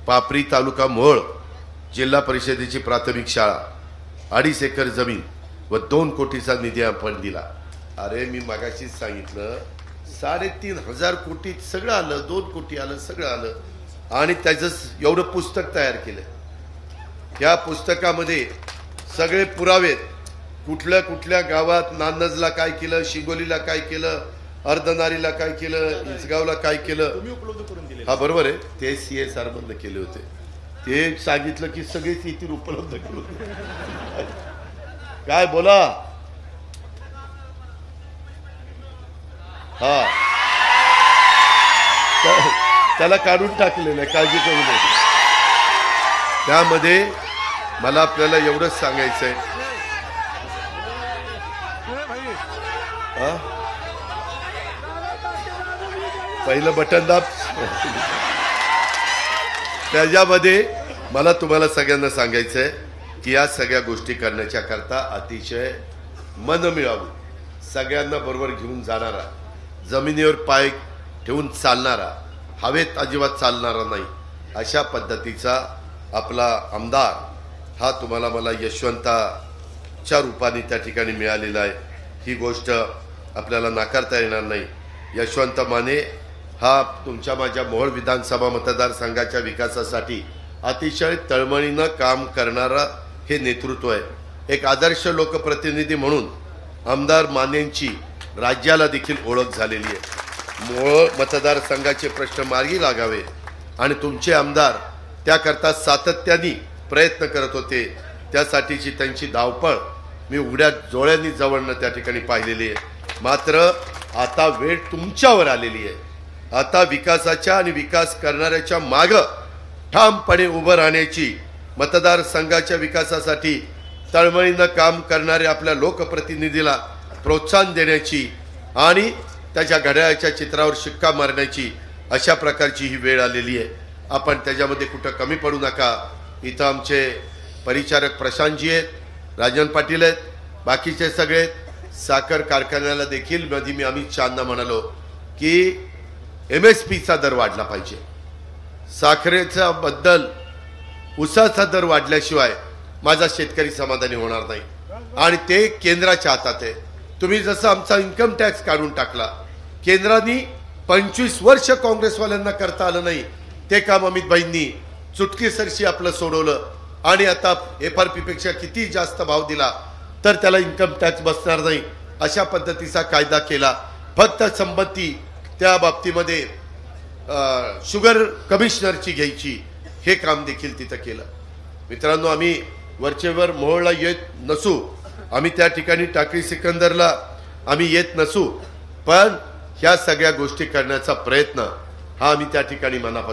पापरी तालुका मोहोळ जिल्हा परिषदेची प्राथमिक शाळा 2.5 एकर जमीन व 2 कोटीचा निधी आपण दिला। अरे मी मगाशीच सांगितलं 3,500 कोटी सगळं आलं, 2 कोटी आलं, सगळं आलं आणि त्याचं एवढं पुस्तक तयार केलं। त्या पुस्तकामध्ये सगळे पुरावे कुठल्या कुठल्या गावात नानजला काय केलं, शिंगोलीला काय केलं, अर्धनारीला काय केलं, इंचगावला काय केलं तुम्ही उपलब्ध करून दिले। हा बरोबर आहे, ते CSR बंद केले होते, ते सांगितलं की सगळेच येतील उपलब्ध करून। काय बोला हा त्याला काढून टाकलेलं आहे, काळजी करू नये। त्यामध्ये मला आपल्याला एवढंच सांगायचं आहे, पहिलं बटन दाब। त्याच्यामध्ये मला तुम्हाला सगळ्यांना सांगायचं आहे की या सगळ्या गोष्टी करण्याच्या करता अतिशय मन मिळावं, सगळ्यांना बरोबर घेऊन जाणारा, जमिनीवर पाय ठेवून चालणारा, हवेत अजिबात चालणारा नाही, अशा पद्धतीचा आपला आमदार हा तुम्हाला मला यशवंताच्या रूपाने त्या ठिकाणी मिळालेला आहे। ही गोष्ट आपल्याला नाकारता येणार नाही। यशवंत माने हा तुमच्या माझ्या मोहोळ विधानसभा मतदारसंघाच्या विकासासाठी अतिशय तळमळीनं काम करणारा हे नेतृत्व आहे। एक आदर्श लोकप्रतिनिधी म्हणून आमदार मानेंची राज्याला देखील ओळख झालेली आहे। मोहोळ मतदारसंघाचे प्रश्न मार्गी लागावे आणि तुमचे आमदार त्याकरता सातत्याने प्रयत्न करत होते, त्यासाठीची त्यांची धावपळ मी उघड्या डोळ्यांनी जवळनं त्या ठिकाणी पाहिलेली आहे। मात्र आता वेळ तुमच्यावर आलेली आहे। आता विकासाच्या आणि विकास करणाऱ्याच्या मागं ठामपणे उभं राहण्याची, मतदारसंघाच्या विकासासाठी तळमळीनं काम करणाऱ्या आपल्या लोकप्रतिनिधीला प्रोत्साहन देण्याची आणि त्याच्या घड्याळाच्या चित्रावर शिक्का मारण्याची अशा प्रकारची ही वेळ आलेली आहे। आपण त्याच्यामध्ये कुठं कमी पडू नका। इथं आमचे परिचारक प्रशांतजी आहेत, राजन पाटील आहेत, बाकीचे सगळे साखर कारखान्याला देखील मध्ये मी अमित शहांना म्हणालो की MSPचा दर वाढला पाहिजे, साखरेचा बद्दल ऊसाचा दर वाढल्याशिवाय माझा शेतकरी समाधानी होणार नाही आणि ते केंद्राच्या हातात आहे। तुम्ही जसं आमचा इन्कम टॅक्स काढून टाकला, केंद्राने 25 वर्ष काँग्रेसवाल्यांना करता आलं नाही, ते काम अमित भाईंनी चुटकीसरशी आपलं सोडवलं आणि आता FRP पेक्षा किती जास्त भाव दिला तर त्याला इन्कम टॅक्स बसणार नाही अशा पद्धतीचा कायदा केला। फक्त संपत्ती त्या बाबतीमध्ये शुगर कमिशनरची घ्यायची, हे काम देखील तिथं केलं। मित्रांनो, आम्ही वरचेवर मोहोळला येत नसू, आम्ही त्या ठिकाणी टाकळी सिकंदरला आम्ही येत नसू, पण ह्या सगळ्या गोष्टी करण्याचा प्रयत्न हा आम्ही त्या ठिकाणी मनापासून